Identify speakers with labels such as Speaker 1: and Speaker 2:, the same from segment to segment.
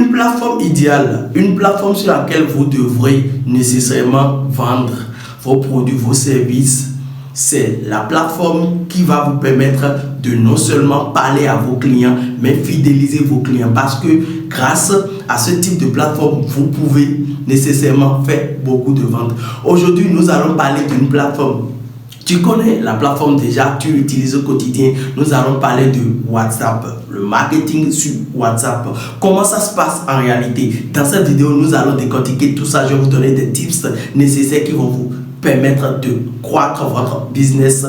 Speaker 1: Une plateforme idéale, une plateforme sur laquelle vous devrez nécessairement vendre vos produits, vos services, c'est la plateforme qui va vous permettre de non seulement parler à vos clients, mais fidéliser vos clients. Parce que grâce à ce type de plateforme, vous pouvez nécessairement faire beaucoup de ventes. Aujourd'hui, nous allons parler d'une plateforme. Tu connais la plateforme déjà, tu l'utilises au quotidien. Nous allons parler de WhatsApp, le marketing sur WhatsApp. Comment ça se passe en réalité? Dans cette vidéo, nous allons décortiquer tout ça. Je vais vous donner des tips nécessaires qui vont vous permettre de croître votre business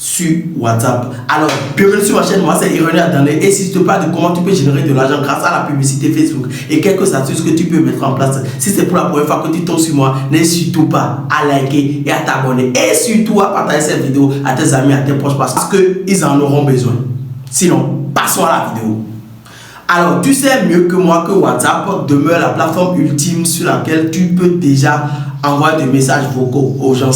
Speaker 1: sur WhatsApp. Alors, bienvenue sur ma chaîne, moi c'est Irénée Adane et si je te parle de comment tu peux générer de l'argent grâce à la publicité Facebook et quelques astuces que tu peux mettre en place. Si c'est pour la première fois que tu tombes sur moi, n'hésite surtout pas à liker et à t'abonner et surtout à partager cette vidéo à tes amis, à tes proches parce qu'ils en auront besoin. Sinon, passons à la vidéo. Alors, tu sais mieux que moi que WhatsApp demeure la plateforme ultime sur laquelle tu peux déjà envoyer des messages vocaux aux gens,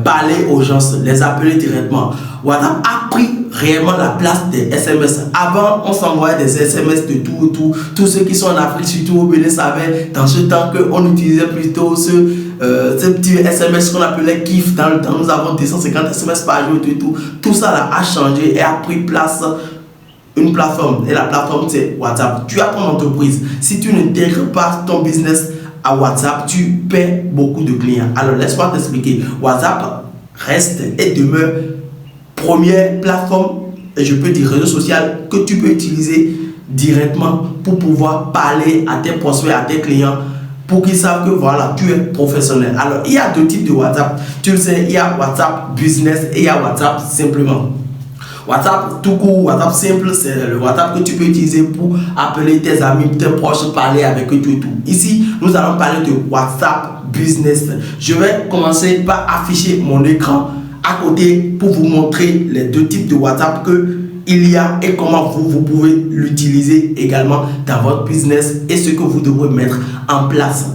Speaker 1: parler aux gens, les appeler directement. WhatsApp a pris réellement la place des SMS. Avant, on s'envoyait des SMS de tout. Tous ceux qui sont en Afrique, surtout au Bénin, savaient dans ce temps qu'on utilisait plutôt ce petit SMS qu'on appelait KIF. Dans le temps, nous avons 250 SMS par jour et tout. Tout ça là, a changé et a pris place une plateforme. Et la plateforme, c'est WhatsApp. Tu as ton entreprise. Si tu n'intègres pas ton business à WhatsApp, tu perds beaucoup de clients. Alors, laisse-moi t'expliquer. WhatsApp reste et demeure première plateforme, et je peux dire réseau social, que tu peux utiliser directement pour pouvoir parler à tes prospects, à tes clients, pour qu'ils savent que voilà, tu es professionnel. Alors, il y a deux types de WhatsApp. Tu le sais, il y a WhatsApp Business et il y a WhatsApp simplement. WhatsApp tout court, WhatsApp simple, c'est le WhatsApp que tu peux utiliser pour appeler tes amis, tes proches, parler avec eux, tout. Ici, nous allons parler de WhatsApp Business. Je vais commencer par afficher mon écran à côté pour vous montrer les deux types de WhatsApp qu'il y a et comment vous pouvez l'utiliser également dans votre business et ce que vous devrez mettre en place.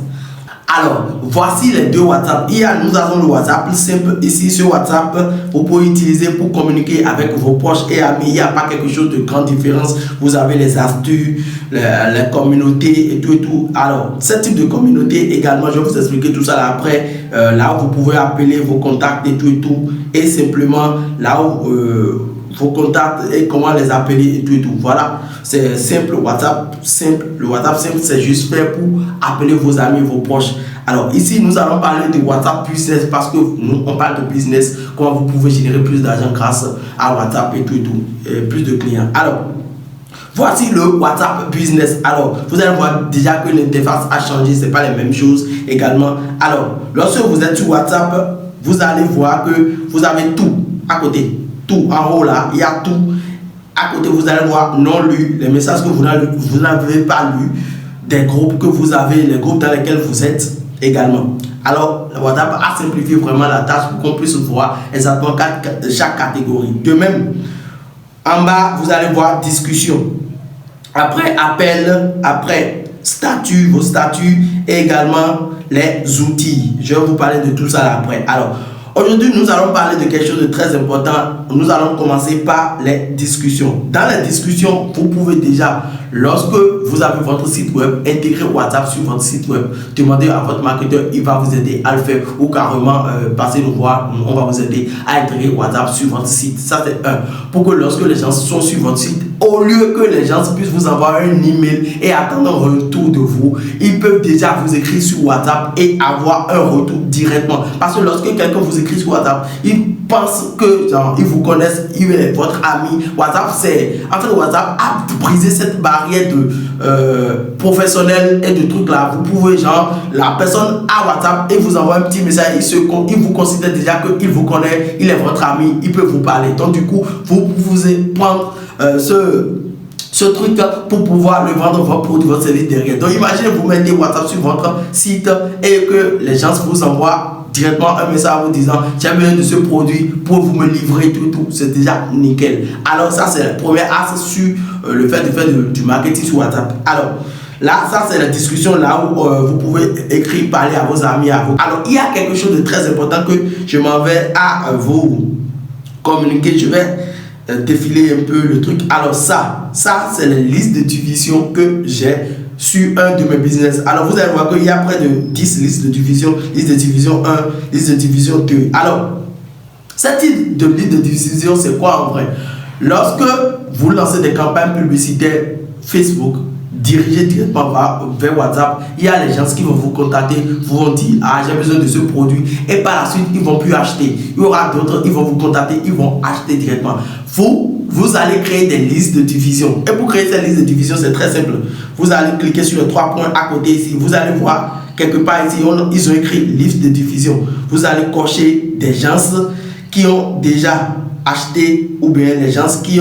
Speaker 1: Alors, voici les deux WhatsApp. Nous avons le WhatsApp simple. Ici, ce WhatsApp, vous pouvez utiliser pour communiquer avec vos proches et amis. Il n'y a pas quelque chose de grande différence. Vous avez les astuces, les communautés et tout. Alors, ce type de communauté également, je vais vous expliquer tout ça là après. Là où vous pouvez appeler vos contacts et tout. Et simplement, là où vos contacts et comment les appeler et tout. Voilà, c'est simple. WhatsApp simple. Le WhatsApp simple, c'est juste fait pour appeler vos amis, vos proches. Alors ici, nous allons parler de WhatsApp Business parce que nous, on parle de business, comment vous pouvez générer plus d'argent grâce à WhatsApp et tout, et plus de clients. Alors, voici le WhatsApp Business. Alors, vous allez voir déjà que l'interface a changé, c'est pas les mêmes choses également. Alors, lorsque vous êtes sur WhatsApp, vous allez voir que vous avez tout à côté. Tout en haut là, il y a tout. À côté, vous allez voir non lu, les messages que vous n'avez pas lus, des groupes que vous avez, les groupes dans lesquels vous êtes également. Alors, WhatsApp a simplifié vraiment la tâche pour qu'on puisse voir exactement chaque catégorie. De même, en bas, vous allez voir discussion. Après, appel, après, statut, vos statuts et également les outils. Je vais vous parler de tout ça là après. Alors, aujourd'hui, nous allons parler de quelque chose de très important. Nous allons commencer par les discussions. Dans les discussions, vous pouvez déjà, lorsque vous avez votre site web, intégrer WhatsApp sur votre site web. Demandez à votre marketeur, il va vous aider à le faire ou carrément passer nous voir, on va vous aider à intégrer WhatsApp sur votre site. Ça, c'est un. Pour que lorsque les gens sont sur votre site, au lieu que les gens puissent vous envoyer un email et attendre un retour de vous, ils peuvent déjà vous écrire sur WhatsApp et avoir un retour directement. Parce que lorsque quelqu'un vous écrit sur WhatsApp, il pense que genre, ils vous connaissent, il est votre ami. WhatsApp, WhatsApp a brisé cette barrière de professionnel et de trucs là. Vous pouvez, genre, la personne a WhatsApp et vous envoie un petit message, il vous considère déjà qu'il vous connaît, il est votre ami, il peut vous parler. Donc, du coup, vous pouvez prendre ce truc pour pouvoir le vendre votre produit, votre service derrière. Donc imaginez vous mettez WhatsApp sur votre site et que les gens vous envoient directement un message en vous disant j'ai besoin de ce produit pour vous me livrer tout, c'est déjà nickel. Alors ça c'est le premier axe sur le fait de faire du marketing sur WhatsApp. Alors là, ça c'est la discussion là où vous pouvez écrire, parler à vos amis, à vous. Alors il y a quelque chose de très important que je m'en vais à vous communiquer. Je vais défiler un peu le truc. Alors ça c'est la liste de division que j'ai sur un de mes business. Alors vous allez voir qu'il y a près de 10 listes de division, liste de division 1, liste de division 2. Alors, cette type de liste de division, c'est quoi en vrai? Lorsque vous lancez des campagnes publicitaires Facebook, dirigez directement vers WhatsApp, il y a les gens qui vont vous contacter, vous vont dire ah j'ai besoin de ce produit et par la suite ils vont plus acheter. Il y aura d'autres, ils vont vous contacter, ils vont acheter directement. Vous allez créer des listes de diffusion et pour créer cette liste de diffusion c'est très simple. Vous allez cliquer sur les 3 points à côté ici, vous allez voir quelque part ici ils ont écrit liste de diffusion. Vous allez cocher des gens qui ont déjà acheté ou bien les gens qui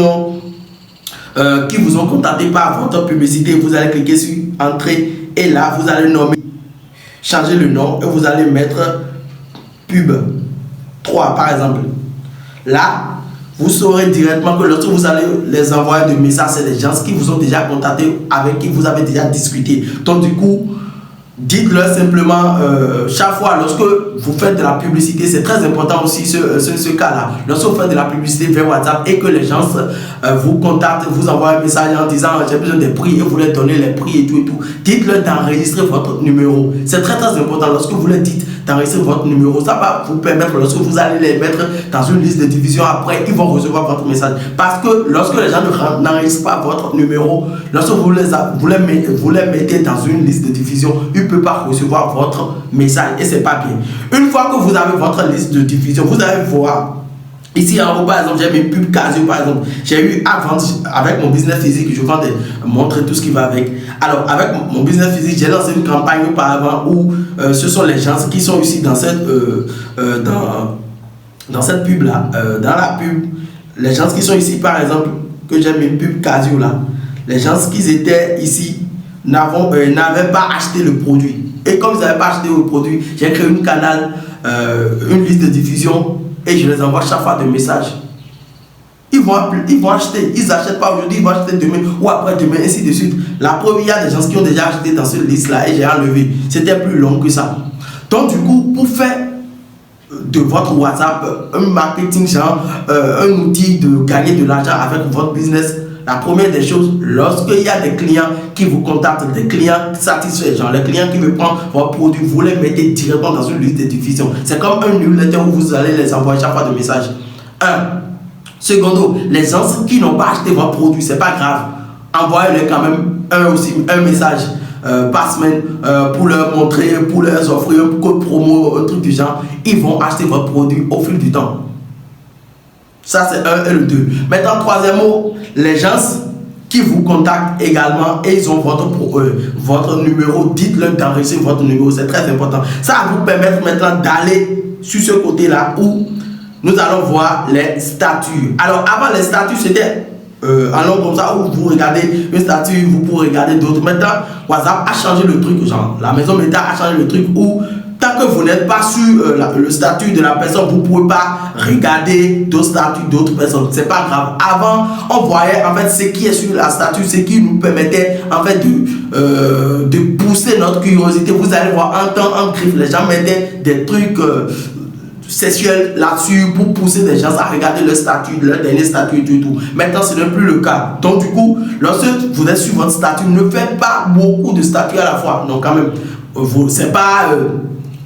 Speaker 1: vous ont contacté par votre publicité. Vous allez cliquer sur entrée et là vous allez nommer, changer le nom et vous allez mettre pub 3 par exemple. Là vous saurez directement que lorsque vous allez les envoyer des messages, c'est des gens qui vous ont déjà contacté, avec qui vous avez déjà discuté. Donc du coup dites-leur simplement chaque fois lorsque vous faites de la publicité, c'est très important aussi ce cas-là. Lorsque vous faites de la publicité vers WhatsApp et que les gens vous contactent, vous envoient un message en disant j'ai besoin des prix et vous leur donnez les prix et tout, dites-leur d'enregistrer votre numéro. C'est très important lorsque vous leur dites d'enregistrer votre numéro. Ça va vous permettre, lorsque vous allez les mettre dans une liste de division, après ils vont recevoir votre message. Parce que lorsque les gens n'enregistrent pas votre numéro, lorsque vous les mettez dans une liste de division, ils ne peuvent pas recevoir votre message et c'est pas bien. Une fois que vous avez votre liste de diffusion, vous allez voir ici en haut par exemple, j'ai mes pubs Casio par exemple. J'ai eu à vendre avec mon business physique, je vends montrer tout ce qui va avec. Alors avec mon business physique, j'ai lancé une campagne auparavant où ce sont les gens qui sont ici dans cette pub là, dans la pub, les gens qui sont ici par exemple, que j'ai mes pubs Casio là, les gens qui étaient ici n'avaient pas acheté le produit. Et comme ils n'avaient pas acheté le produit, j'ai créé une canal, une liste de diffusion et je les envoie chaque fois des messages. Ils vont acheter, ils n'achètent pas aujourd'hui, ils vont acheter demain ou après-demain, ainsi de suite. La preuve, il y a des gens qui ont déjà acheté dans cette liste-là et j'ai enlevé. C'était plus long que ça. Donc du coup, pour faire de votre WhatsApp un marketing, genre un outil de gagner de l'argent avec votre business, la première des choses, lorsqu'il y a des clients qui vous contactent, des clients satisfaits, genre les clients qui veulent prendre votre produit, vous les mettez directement dans une liste de diffusion. C'est comme un newsletter où vous allez les envoyer chaque fois de messages. Secondo, les gens qui n'ont pas acheté votre produit, c'est pas grave. Envoyez-leur quand même un message par semaine pour leur montrer, pour leur offrir un code promo, un truc du genre. Ils vont acheter votre produit au fil du temps. Ça, c'est 1 et le 2. Maintenant, troisième mot, les gens qui vous contactent également et ils ont votre numéro, dites-leur d'enregistrer votre numéro, c'est très important. Ça va vous permettre maintenant d'aller sur ce côté-là où nous allons voir les statuts. Alors, avant les statuts, c'était allons comme ça où vous regardez un statut, vous pouvez regarder d'autres. Maintenant, WhatsApp a changé le truc, genre la maison Meta a changé le truc où tant que vous n'êtes pas sur le statut de la personne, vous ne pouvez pas regarder d'autres statuts d'autres personnes. C'est pas grave. Avant, on voyait en fait ce qui est sur la statut, ce qui nous permettait en fait de pousser notre curiosité. Vous allez voir en griffe, les gens mettaient des trucs sexuels là-dessus pour pousser les gens à regarder leur statut, leur dernier statut et tout. Maintenant, ce n'est plus le cas. Donc, du coup, lorsque vous êtes sur votre statut, ne faites pas beaucoup de statuts à la fois. Donc, quand même, c'est pas...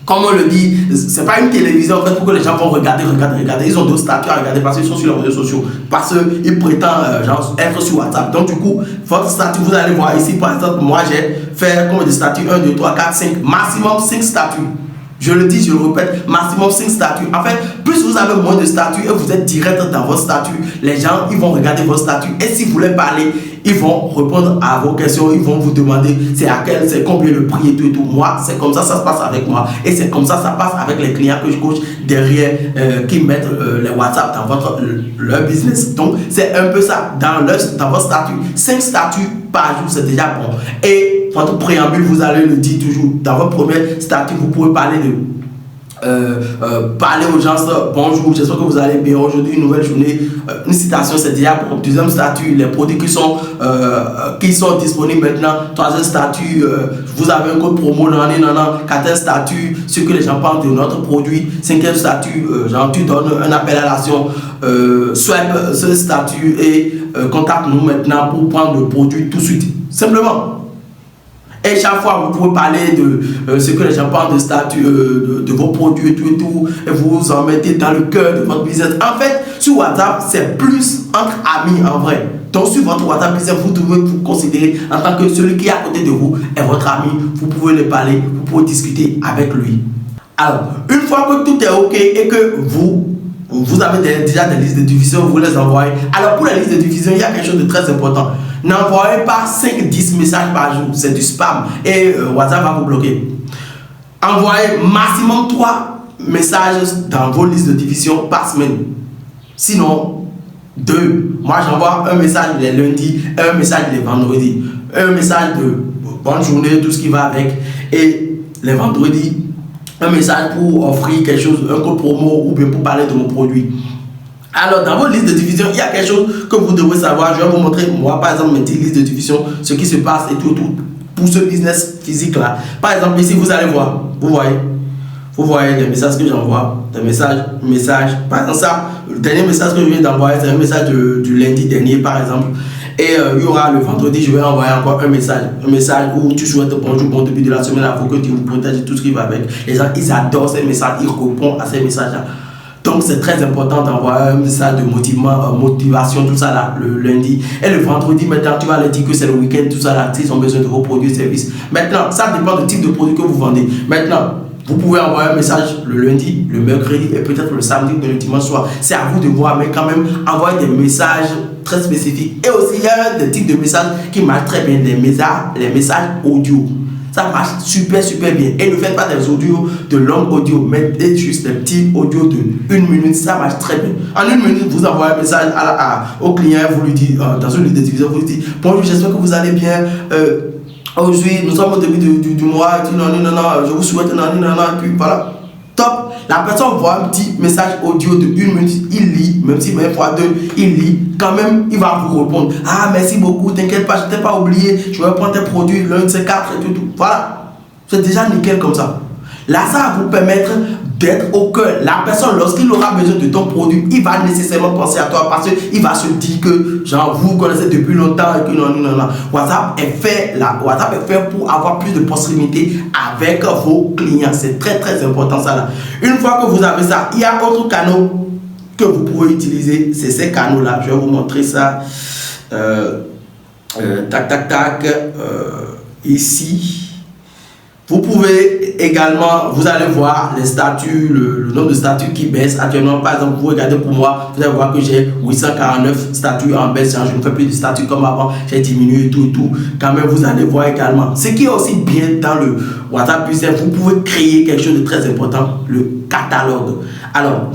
Speaker 1: comme on le dit, c'est pas une télévision en fait pour que les gens vont regarder. Ils ont d'autres statuts à regarder parce qu'ils sont sur les réseaux sociaux. Parce qu'ils prétendent genre, être sur WhatsApp. Donc du coup, votre statut, vous allez voir ici par exemple, moi j'ai fait comme des statuts 1, 2, 3, 4, 5, maximum 5 statuts. Je le dis, je le répète, maximum 5 statuts. En fait, plus vous avez moins de statuts et vous êtes direct dans votre statut, les gens, ils vont regarder votre statut. Et si vous voulez parler, ils vont répondre à vos questions. Ils vont vous demander c'est à quel, c'est combien le prix et tout. Moi, c'est comme ça se passe avec moi. Et c'est comme ça passe avec les clients que je coach derrière qui mettent les WhatsApp dans leur business. Donc, c'est un peu ça. Dans votre statut, 5 statuts par jour, c'est déjà bon. Et votre préambule, vous allez le dire toujours. Dans votre premier statut, vous pouvez parler parler aux gens bonjour, j'espère que vous allez bien aujourd'hui, une nouvelle journée, une citation, c'est déjà pour le deuxième statut, les produits qui sont disponibles maintenant. Troisième statut, vous avez un code promo, quatrième statut, ce que les gens parlent de notre produit. Cinquième statut, genre tu donnes un appel à l'action, swipe ce statut et contacte-nous maintenant pour prendre le produit tout de suite, simplement. Et chaque fois, vous pouvez parler de ce que les gens parlent de statut, de vos produits et tout, et vous en mettez dans le cœur de votre business. En fait, sur WhatsApp, c'est plus entre amis en vrai. Donc, sur votre WhatsApp business, vous devez vous considérer en tant que celui qui est à côté de vous est votre ami. Vous pouvez le parler, vous pouvez discuter avec lui. Alors, une fois que tout est OK et que vous avez déjà des listes de diffusion, vous les envoyez. Alors, pour les listes de diffusion, il y a quelque chose de très important. N'envoyez pas 5-10 messages par jour, c'est du spam et WhatsApp va vous bloquer. Envoyez maximum 3 messages dans vos listes de diffusion par semaine. Sinon, 2. Moi, j'envoie un message les lundis, un message les vendredis, un message de bonne journée, tout ce qui va avec. Et les vendredis, un message pour offrir quelque chose, un code promo ou bien pour parler de mon produit. Alors, dans votre liste de diffusion, il y a quelque chose que vous devez savoir. Je vais vous montrer, moi, par exemple, mes petites listes de diffusion, ce qui se passe et tout, pour ce business physique-là. Par exemple, ici, vous allez voir, vous voyez les messages que j'envoie, des messages. Par exemple, ça, le dernier message que je viens d'envoyer, c'est un message du lundi dernier, par exemple. Et il y aura le vendredi, je vais envoyer encore un message où tu souhaites bonjour, bon début de la semaine, il faut que tu vous protèges tout ce qui va avec. Les gens, ils adorent ces messages, ils répondent à ces messages-là. Donc, c'est très important d'envoyer un message de motivation, tout ça là, le lundi. Et le vendredi, maintenant, tu vas leur dire que c'est le week-end, tout ça là, s'ils ont besoin de vos produits et services. Maintenant, ça dépend du type de produit que vous vendez. Maintenant, vous pouvez envoyer un message le lundi, le mercredi et peut-être le samedi ou le dimanche soir. C'est à vous de voir, mais quand même, envoyer des messages très spécifiques. Et aussi, il y a des types de messages qui marchent très bien, les messages audio. Ça marche super bien. Et ne faites pas des audios de longue audio, mettez juste des petits audios de 1 minute, ça marche très bien. En 1 minute, vous envoyez un message au client, vous lui dites, dans une liste de diffusion, vous lui dites, bonjour, j'espère que vous allez bien. Aujourd'hui, nous sommes au début du mois, non, je vous souhaite, non, et puis voilà. Top. La personne voit un petit message audio de 1 minute, il lit, même si 20 fois 2, il lit, quand même, il va vous répondre. Ah, merci beaucoup, t'inquiète pas, je t'ai pas oublié, je vais prendre tes produits, l'un de ces 4 et tout. Voilà. C'est déjà nickel comme ça. Là, ça va vous permettre d'être au cœur. La personne, lorsqu'il aura besoin de ton produit, il va nécessairement penser à toi parce qu'il va se dire que, genre, vous connaissez depuis longtemps et que non. WhatsApp est fait pour avoir plus de proximité avec vos clients. C'est très important ça là. Une fois que vous avez ça, il y a autre canal que vous pouvez utiliser. C'est ces canaux là. Je vais vous montrer ça. Ici. Vous pouvez également, vous allez voir les statuts, le nombre de statuts qui baisse actuellement. Par exemple, vous regardez pour moi, vous allez voir que j'ai 849 statuts en baisse. Je ne fais plus de statuts comme avant, j'ai diminué tout. Quand même, vous allez voir également. Ce qui est aussi bien dans le WhatsApp Business, vous pouvez créer quelque chose de très important, le catalogue. Alors,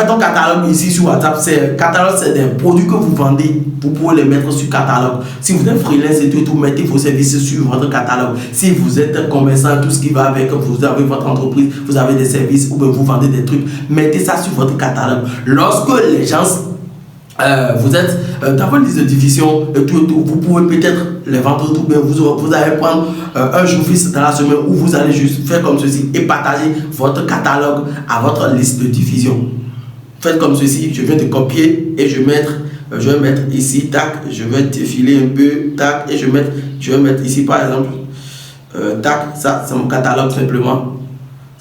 Speaker 1: ton catalogue ici sur WhatsApp, c'est des produits que vous vendez. Vous pouvez les mettre sur catalogue. Si vous êtes freelance et tout, mettez vos services sur votre catalogue. Si vous êtes commerçant, tout ce qui va avec, vous avez votre entreprise, vous avez des services ou bien vous vendez des trucs, mettez ça sur votre catalogue. Lorsque les gens, vous êtes dans votre liste de diffusion et tout, vous pouvez peut-être les vendre tout bien. Vous allez prendre un jour fixe dans la semaine où vous allez juste faire comme ceci et partager votre catalogue à votre liste de diffusion. Faites comme ceci, je viens de copier et je vais mettre ici, tac, je vais défiler un peu, tac, et je vais mettre ici par exemple, tac, ça c'est mon catalogue simplement,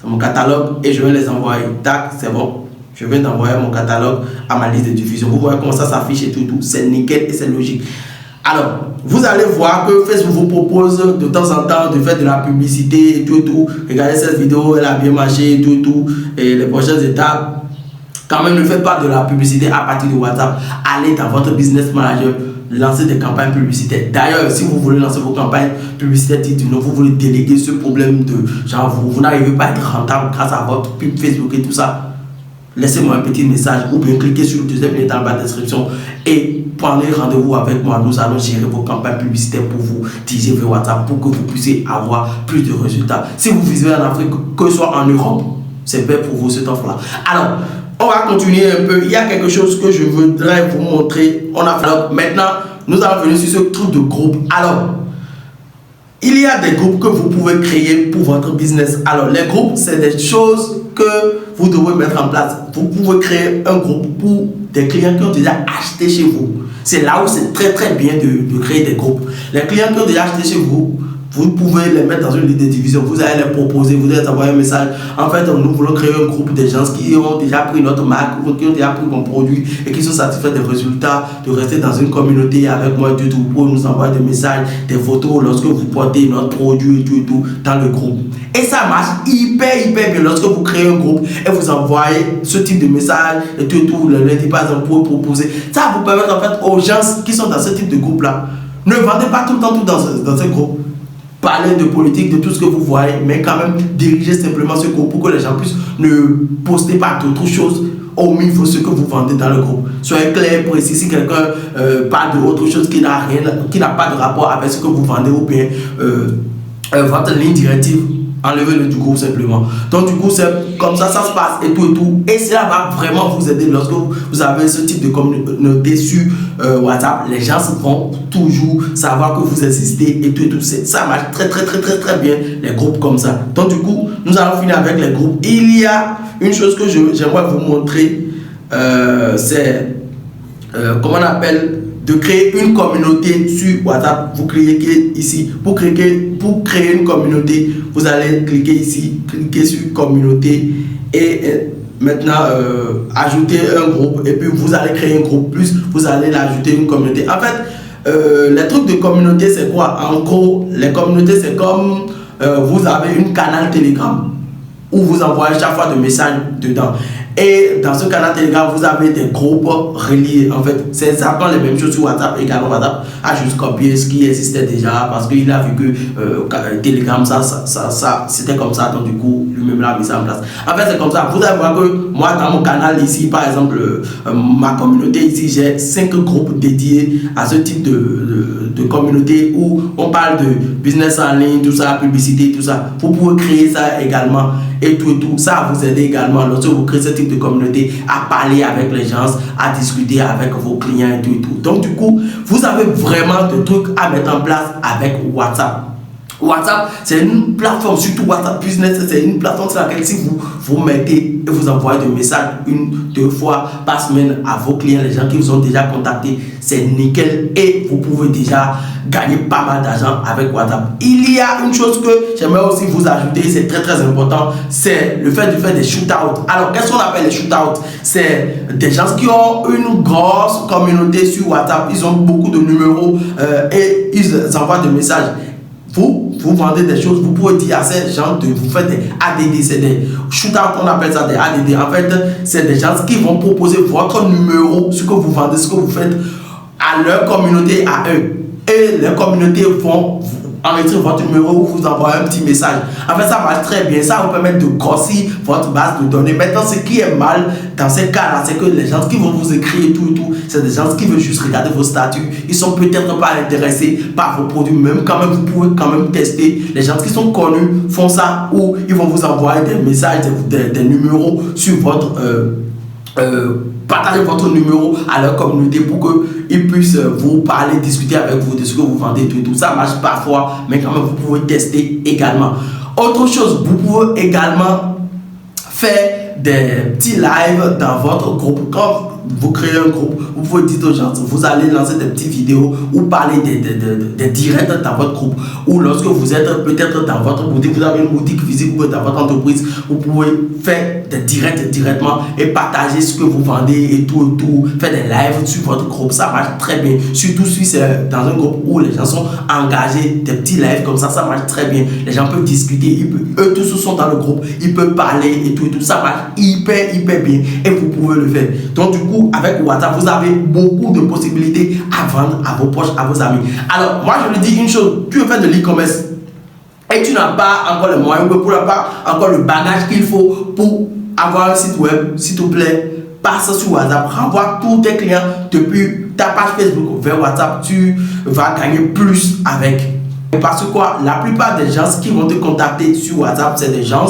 Speaker 1: c'est mon catalogue et je vais les envoyer, tac, c'est bon, je viens d'envoyer mon catalogue à ma liste de diffusion. Vous voyez comment ça s'affiche et tout, c'est nickel et c'est logique. Alors, vous allez voir que Facebook vous propose de temps en temps de faire de la publicité et tout. Regardez cette vidéo, elle a bien marché et tout, et les prochaines étapes. Quand même, ne faites pas de la publicité à partir de WhatsApp. Allez dans votre business manager, lancez des campagnes publicitaires. D'ailleurs, si vous voulez lancer vos campagnes publicitaires, vous voulez déléguer ce problème de genre vous n'arrivez pas à être rentable grâce à votre pub Facebook et tout ça, laissez-moi un petit message ou bien cliquez sur le deuxième lien dans la description et prenez rendez-vous avec moi. Nous allons gérer vos campagnes publicitaires pour vous, diriger vers WhatsApp pour que vous puissiez avoir plus de résultats. Si vous vivez en Afrique, que ce soit en Europe, c'est fait pour vous cette offre-là. Alors, on va continuer un peu. Il y a quelque chose que je voudrais vous montrer. Alors, maintenant, nous allons venir sur ce truc de groupe. Alors, il y a des groupes que vous pouvez créer pour votre business. Alors, les groupes, c'est des choses que vous devez mettre en place. Vous pouvez créer un groupe pour des clients qui ont déjà acheté chez vous. C'est là où c'est très bien de créer des groupes. Les clients qui ont déjà acheté chez vous, Vous pouvez les mettre dans une liste de division, vous allez les proposer, vous allez envoyer un message. En fait, nous voulons créer un groupe de gens qui ont déjà pris notre marque, qui ont déjà pris mon produit et qui sont satisfaits des résultats, de rester dans une communauté avec moi et tout. Vous pouvez nous envoyer des messages, des photos lorsque vous portez notre produit et tout dans le groupe. Et ça marche hyper bien lorsque vous créez un groupe et vous envoyez ce type de message et tout, le lundi par exemple pour proposer. Ça vous permet en fait aux gens qui sont dans ce type de groupe là, ne vendez pas tout le temps tout dans ce groupe. Parlez de politique, de tout ce que vous voyez, mais quand même dirigez simplement ce groupe pour que les gens puissent ne poster pas d'autres choses au milieu de ce que vous vendez dans le groupe. Soyez clair, précis. Si quelqu'un parle d'autre chose qui n'a pas de rapport avec ce que vous vendez ou bien votre ligne directive, enlevez-le du groupe simplement. Donc du coup, c'est comme ça se passe et tout. Et cela va vraiment vous aider lorsque vous avez ce type de communauté sur WhatsApp. Les gens vont toujours savoir que vous existez et tout. Ça marche très bien, les groupes comme ça. Donc du coup, nous allons finir avec les groupes. Il y a une chose que j'aimerais vous montrer, c'est comment on appelle, de créer une communauté sur WhatsApp. Vous cliquez ici pour créer une communauté. Vous allez cliquer ici, cliquer sur communauté et maintenant ajouter un groupe et puis vous allez créer un groupe plus, vous allez l'ajouter une communauté. En fait, les trucs de communauté c'est quoi? En gros, les communautés c'est comme vous avez une canal Telegram où vous envoyez chaque fois des messages dedans. Et dans ce canal Telegram, vous avez des groupes reliés. En fait, c'est exactement les mêmes choses sur WhatsApp. Également, WhatsApp a juste copié ce qui existait déjà parce qu'il a vu que Telegram, ça c'était comme ça. Donc, du coup, lui-même l'a mis ça en place. En fait, c'est comme ça. Vous allez voir que moi, dans mon canal ici, par exemple, ma communauté ici, j'ai 5 groupes dédiés à ce type de communauté où on parle de business en ligne, tout ça, publicité, tout ça. Vous pouvez créer ça également. Et tout ça va vous aider également lorsque vous créez ce type de communauté à parler avec les gens, à discuter avec vos clients et tout. Donc du coup, vous avez vraiment des trucs à mettre en place avec WhatsApp. WhatsApp, c'est une plateforme, surtout WhatsApp Business, c'est une plateforme sur laquelle si vous mettez et vous envoyez des messages 1-2 fois par semaine à vos clients, les gens qui vous ont déjà contacté, c'est nickel et vous pouvez déjà gagner pas mal d'argent avec WhatsApp. Il y a une chose que j'aimerais aussi vous ajouter, c'est très important, c'est le fait de faire des shootouts. Alors, qu'est-ce qu'on appelle les shootouts? C'est des gens qui ont une grosse communauté sur WhatsApp, ils ont beaucoup de numéros et ils envoient des messages. Vous vendez des choses, vous pouvez dire à ces gens de vous faire des ADD, c'est des shootouts, on appelle ça des ADD. En fait, c'est des gens qui vont proposer votre numéro, ce que vous vendez, ce que vous faites à leur communauté, à eux. Et les communautés vont enregistrer votre numéro ou vous envoyer un petit message. En fait, ça marche très bien. Ça vous permet de grossir votre base de données. Maintenant, ce qui est mal dans ces cas-là, c'est que les gens qui vont vous écrire et tout, c'est des gens qui veulent juste regarder vos statuts. Ils sont peut-être pas intéressés par vos produits. Même quand même, vous pouvez quand même tester. Les gens qui sont connus font ça ou ils vont vous envoyer des messages, des numéros sur votre... partagez votre numéro à leur communauté pour qu'ils puissent vous parler, discuter avec vous de ce que vous vendez, tout. Ça marche parfois, mais quand même, vous pouvez tester également. Autre chose, vous pouvez également faire des petits lives dans votre groupe. Quand vous créez un groupe, vous pouvez dire aux gens, vous allez lancer des petites vidéos ou parler des directs dans votre groupe. Ou lorsque vous êtes peut-être dans votre boutique, vous avez une boutique physique ou dans votre entreprise, vous pouvez faire des directs directement et partager ce que vous vendez et tout, faire des lives sur votre groupe. Ça marche très bien. Surtout si c'est dans un groupe où les gens sont engagés, des petits lives comme ça marche très bien. Les gens peuvent discuter, eux tous sont dans le groupe, ils peuvent parler et tout. Ça marche hyper bien et vous pouvez le faire. Donc du coup, avec WhatsApp, vous avez beaucoup de possibilités à vendre à vos proches, à vos amis. Alors, moi, je vous dis une chose, tu veux faire de l'e-commerce et tu n'as pas encore les moyens, tu n'as pas encore le bagage qu'il faut pour avoir un site web, s'il te plaît, passe sur WhatsApp, renvoie tous tes clients depuis ta page Facebook vers WhatsApp, tu vas gagner plus avec. Parce que quoi, la plupart des gens qui vont te contacter sur WhatsApp, c'est des gens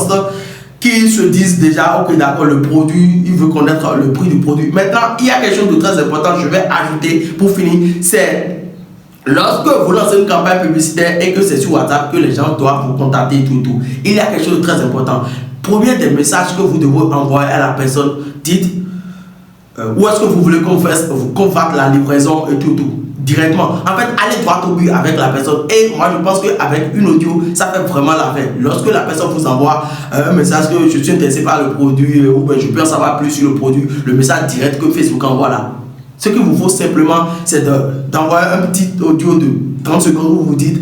Speaker 1: qui se disent déjà, ok d'accord, le produit, il veut connaître le prix du produit. Maintenant, il y a quelque chose de très important, je vais ajouter pour finir, c'est lorsque vous lancez une campagne publicitaire et que c'est sur WhatsApp que les gens doivent vous contacter tout. Il y a quelque chose de très important. Premier des messages que vous devez envoyer à la personne, dites où est-ce que vous voulez qu'on fasse la livraison et tout. directement. En fait, allez droit au but avec la personne. Et moi, je pense qu'avec une audio, ça fait vraiment l'affaire. Lorsque la personne vous envoie un message que je suis intéressé par le produit ou ben, je peux en savoir plus sur le produit, le message direct que Facebook envoie là. Ce qu'il vous faut simplement, c'est d'envoyer un petit audio de 30 secondes où vous dites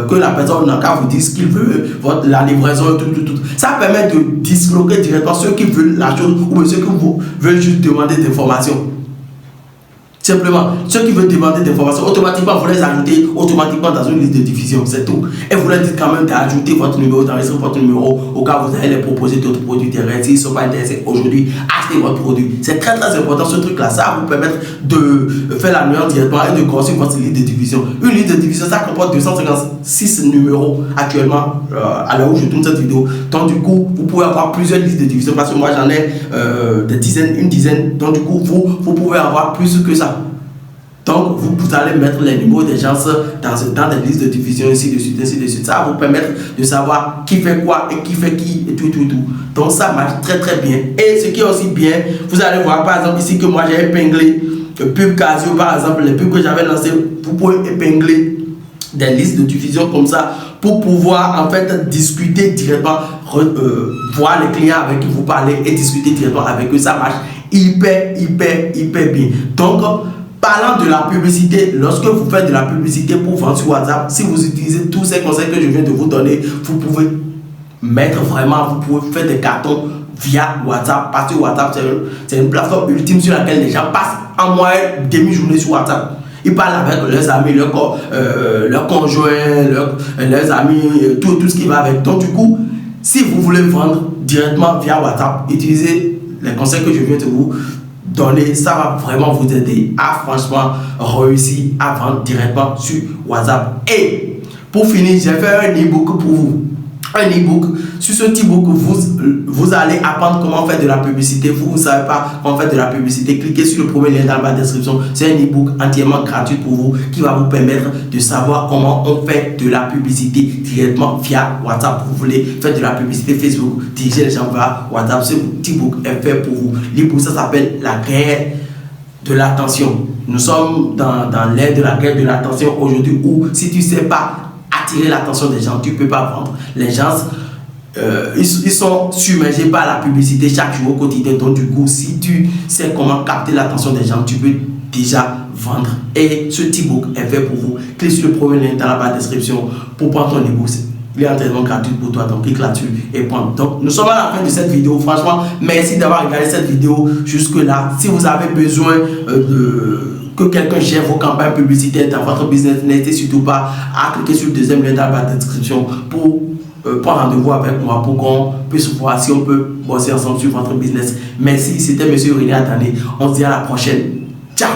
Speaker 1: que la personne n'a qu'à vous dire ce qu'il veut, la livraison, tout. Ça permet de disloquer directement ceux qui veulent la chose ou ceux qui veulent juste demander des informations. Simplement, ceux qui veulent demander des informations, automatiquement, vous les ajoutez automatiquement dans une liste de diffusion, c'est tout. Et vous leur dites quand même d'ajouter votre numéro, d'enregistrer votre numéro au cas où vous allez les proposer d'autres produits derrière. S'ils ne sont pas intéressés aujourd'hui, achetez votre produit. C'est très important ce truc-là. Ça va vous permettre de faire la nuance directement et de construire votre liste de diffusion. Une liste de diffusion, ça comporte 256 numéros actuellement à l'heure où je tourne cette vidéo. Donc du coup, vous pouvez avoir plusieurs listes de diffusion parce que moi j'en ai une dizaine. Donc du coup, vous pouvez avoir plus que ça. Donc, vous allez mettre les numéros des gens dans des listes de diffusion, ainsi de suite. Ça va vous permettre de savoir qui fait quoi et qui fait qui et tout. Donc, ça marche très bien. Et ce qui est aussi bien, vous allez voir par exemple ici que moi j'ai épinglé pub Casio, par exemple, les pubs que j'avais lancées, vous pouvez épingler des listes de diffusion comme ça pour pouvoir en fait discuter directement, voir les clients avec qui vous parlez et discuter directement avec eux. Ça marche hyper bien. Donc, parlant de la publicité, lorsque vous faites de la publicité pour vendre sur WhatsApp, si vous utilisez tous ces conseils que je viens de vous donner, vous pouvez vous pouvez faire des cartons via WhatsApp, parce que WhatsApp c'est une plateforme ultime sur laquelle les gens passent en moyenne demi-journée sur WhatsApp. Ils parlent avec leurs amis, leurs conjoints, leurs amis, tout ce qui va avec. Donc du coup, si vous voulez vendre directement via WhatsApp, utilisez les conseils que je viens de vous donner, ça va vraiment vous aider à franchement réussir à vendre directement sur WhatsApp. Et pour finir, j'ai fait un e-book pour vous. Un e-book. Sur ce e-book, vous allez apprendre comment faire de la publicité. Vous ne savez pas comment faire de la publicité. Cliquez sur le premier lien dans la description. C'est un e-book entièrement gratuit pour vous qui va vous permettre de savoir comment on fait de la publicité directement via WhatsApp. Vous voulez faire de la publicité Facebook, diriger les gens vers WhatsApp. Ce e-book est fait pour vous. L'e-book, ça s'appelle la guerre de l'attention. Nous sommes dans l'ère de la guerre de l'attention aujourd'hui où si tu ne sais pas attirer l'attention des gens, tu ne peux pas vendre. Les gens, ils sont submergés par la publicité chaque jour au quotidien. Donc du coup, si tu sais comment capter l'attention des gens, tu peux déjà vendre. Et ce e-book est fait pour vous. Clique sur le premier lien dans la barre de description pour prendre ton e-book. Il est entièrement gratuit pour toi, donc clique là-dessus et prends. Donc nous sommes à la fin de cette vidéo. Franchement, merci d'avoir regardé cette vidéo jusque là. Si vous avez besoin que quelqu'un gère vos campagnes publicitaires dans votre business, n'hésitez surtout pas à cliquer sur le deuxième lien dans la description pour prendre rendez-vous avec moi pour qu'on puisse voir si on peut bosser ensemble sur votre business. Merci, c'était Monsieur René Atane. On se dit à la prochaine. Ciao.